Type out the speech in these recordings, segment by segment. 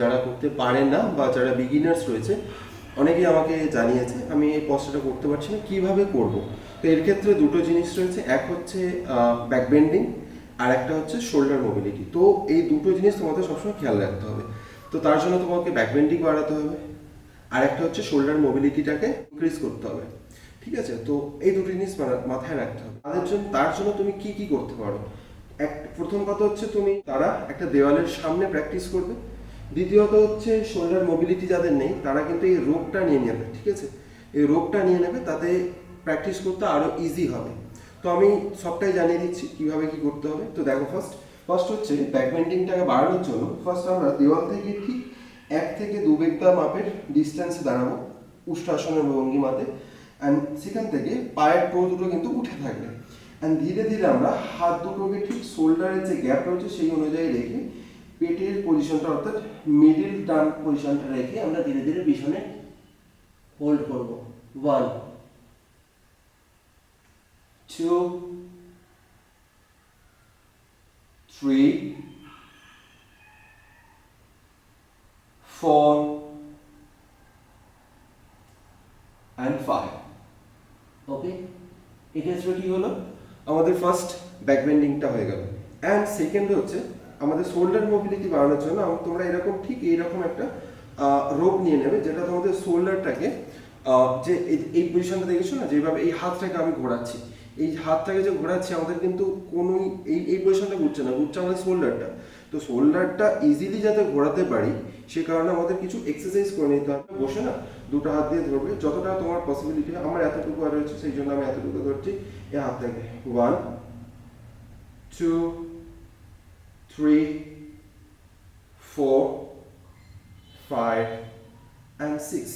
যারা করতে পারেন না বা যারা বিগিনার্স রয়েছে অনেকেই আমাকে জানিয়েছে আমি এই পশ্চারটা করতে পারছি না, কীভাবে করব। তো এর ক্ষেত্রে দুটো জিনিস রয়েছে, এক হচ্ছে ব্যাক বেন্ডিং আর একটা হচ্ছে শোল্ডার মোবিলিটি। তো এই দুটো জিনিস তোমাদের সবসময় খেয়াল রাখতে হবে। তো তার জন্য তোমাকে ব্যাক বেন্ডিং বাড়াতে হবে আর একটা হচ্ছে শোল্ডার মোবিলিটিটাকে ইনক্রিজ করতে হবে। ঠিক আছে, তো এই দুটো জিনিস মাথায় রাখতে হবে। তার জন্য তুমি কি কি করতে পারো। প্রথম কথা হচ্ছে তুমি তারা একটা দেওয়ালের সামনে প্র্যাকটিস করবে। দ্বিতীয়ত হচ্ছে শোল্ডার মোবিলিটি যাদের নেই তারা কিন্তু এই রোপটা নিয়ে নেবে। ঠিক আছে, এই রোপটা নিয়ে নেবে, তাতে প্র্যাকটিস করতে আরও ইজি হবে। তো আমি সবটাই জানিয়ে দিচ্ছি কীভাবে কি করতে হবে। তো দেখো, ফার্স্ট হচ্ছে ব্যাক বেন্ডিংটাকে বাড়ানোর জন্য ফার্স্ট আমরা দেওয়াল থেকে ঠিক 1 থেকে 2 বিঘা মাপের ডিস্টেন্সে দাঁড়াবো উষ্ট্রাসনের ভঙ্গিমাতে। অ্যান্ড সেখান থেকে পায়ের টো দুটো কিন্তু উঠে থাকবে। অ্যান্ড ধীরে ধীরে আমরা হাত দুটোকে ঠিক শোল্ডারের যে গ্যাপ রয়েছে সেই অনুযায়ী রেখে পেটের পজিশনটা অর্থাৎ মিডিল টার্ন পজিশনটা রেখে আমরা ধীরে ধীরে পিছনে হোল্ড করব। 1 2 3 4 and 5। ওকে, এক্ষেত্রে কি হলো, আমাদের ফার্স্ট ব্যাক বেন্ডিংটা হয়ে গেল। অ্যান্ড সেকেন্ড হচ্ছে আমাদের শোল্ডার মোবিলিটি বাড়ানোর জন্য তোমরা এরকম ঠিক এইরকম একটা রোপ নিয়ে নেবে, যেটা তোমাদের শোল্ডারটাকে যে এই পজিশনটা দেখেছো না, যেভাবে এই হাতটাকে আমি ঘোরাচ্ছি, এই হাতটাকে যে ঘোরাচ্ছি আমাদের কিন্তু কোনো এই পজিশনটা ঘুরছে না, ঘুরছে আমাদের শোল্ডারটা। তো শোল্ডারটা ইজিলি যাতে ঘোরাতে পারি সে কারণে আমাদের কিছু এক্সারসাইজ করে নিতে হবে। বসে না দুটো হাত দিয়ে ধরবে, যতটা তোমার পসিবিলিটি। আমার এতটুকু আর রয়েছে সেই জন্য আমি এতটুকু ধরছি এই হাতটাকে। 1 2 3 4 5 and 6।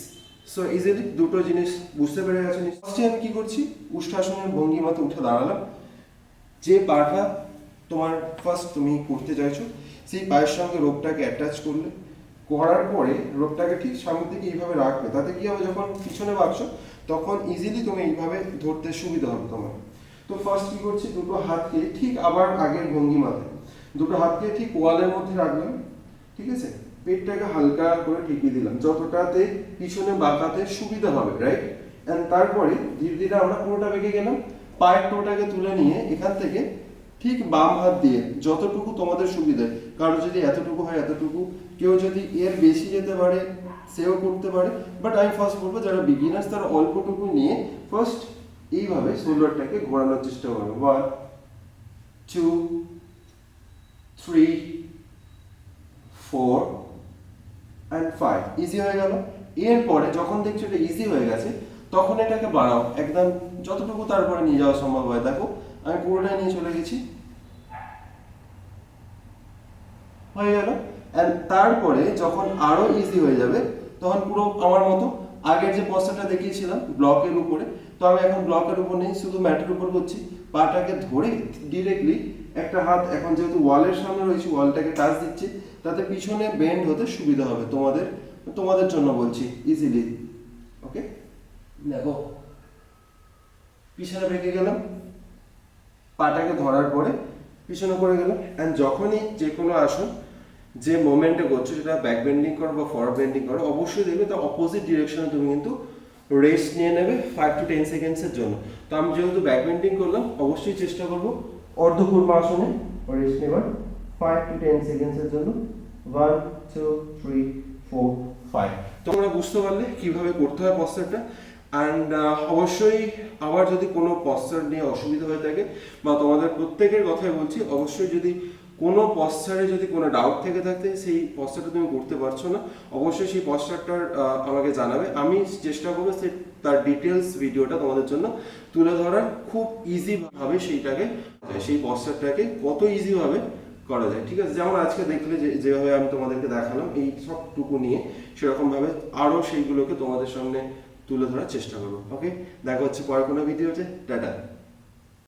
সো ইজিলি দুটো জিনিস বুঝতে পেরে গেছো। ফার্স্টে আমি কি করছি, উষ্ট্রাসনের ভঙ্গিমাতে উঠে দাঁড়ালাম। যে পাটা তোমার ফার্স্ট তুমি করতে চাইছো সেই পায়ের সঙ্গে রোপটাকে অ্যাটাচ করলে, করার পরে রোপটাকে ঠিক সামনের দিকে এইভাবে রাখবে। তাতে কি হবে, যখন পিছনে ভাবছো তখন ইজিলি তুমি এইভাবে ধরতে সুবিধা হবে তোমার। তো ফার্স্ট কি করছি, দুটো হাতকে ঠিক আবার আগের ভঙ্গিমাতে দুটো হাতকে ঠিক ওয়ালের মধ্যে রাখলাম। ঠিক আছে, পেটটাকে হালকা করে ঠেকিয়ে দিলাম যতটাতে পিছনে বাঁকাতে সুবিধা হবে, রাইট। অ্যান্ড তারপরে ধীরে ধীরে আমরা পুরোটা বেঁকে গেলাম। পায়ের টোটাকে তুলে নিয়ে এখান থেকে ঠিক বাম হাত দিয়ে যতটুকু তোমাদের সুবিধা, কারো যদি এতটুকু হয় এতটুকু, কেউ যদি এর বেশি যেতে পারে সেও করতে পারে। বাট আমি ফার্স্ট বলবো যারা বিগিনার্স তারা অল্পটুকু নিয়ে ফার্স্ট এইভাবে শোল্ডারটাকে ঘোরানোর চেষ্টা করবে। 1 2 3 4 and 5। ইজি হয়ে গেল। এরপরে যখন দেখছো এটা ইজি হয়ে গেছে তখন এটাকে বাড়াও একদম যতটুকু তারপরে নিয়ে যাওয়া সম্ভব হয়। দেখো আমি পুরোটাই নিয়ে চলে গেছি, হয়ে গেল। অ্যান্ড তারপরে যখন আরো ইজি হয়ে যাবে তখন পুরো আমার মতো আগের যে পশ্চারটা দেখিয়েছিলাম ব্লকের উপরে, তো আমি এখন ব্লকের উপর নেই, শুধু ম্যাটের উপর করছি। পাটাকে ধরে ডিরেক্টলি একটা হাত এখন যেহেতু ওয়ালের সামনে রয়েছে ওয়ালটাকে টাচ দিচ্ছি, তাতে পিছনে বেন্ড হতে সুবিধা হবে তোমাদের জন্য বলছি ইজিলি। ওকে, দেখো পিছনে বেঁকে গেলাম, পাটাকে ধরার পরে পিছনে করে গেলাম। অ্যান্ড যখনই যে কোনো আসন যে মোমেন্টে করছো, সেটা ব্যাক বেন্ডিং করো বা ফরওয়ার্ড বেন্ডিং করো, অবশ্যই দেখবে তার অপোজিট ডিরেকশনে তুমি কিন্তু রেস্ট নিয়ে নেবে 5 to 10 সেকেন্ডসের জন্য। তো আমি যেহেতু ব্যাক বেন্ডিং করলাম অবশ্যই চেষ্টা করবো অর্ধপূর্বাসনে রেস্ট নেবার 5 to 10 সেকেন্ডসের জন্য। 1 2 3 4 5। তোমরা বুঝতে পারলে কিভাবে করতে হয় পশ্চারটা। অ্যান্ড অবশ্যই আবার যদি কোনো পশ্চার নিয়ে অসুবিধা হয়ে থাকে বা তোমাদের প্রত্যেকের কথাই বলছি, অবশ্যই যদি কোনো পশ্চারে যদি কোনো ডাউট থেকে থাকে সেই পশ্চারটা তুমি করতে পারছো না, অবশ্যই সেই পশ্চারটার আমাকে জানাবে। আমি চেষ্টা করবো তার ডিটেলস ভিডিওটা তোমাদের জন্য তুলে ধরার, খুব ইজিভাবে সেই পশ্চারটাকে কত ইজিভাবে করা যায়। ঠিক আছে, যেমন আজকে দেখলে যেভাবে আমি তোমাদেরকে দেখালাম এই সবটুকু নিয়ে, সেরকমভাবে আরও সেইগুলোকে তোমাদের সামনে তুলে ধরার চেষ্টা করবো। ওকে, দেখা হচ্ছে পরে কোনো ভিডিওতে। টাটা।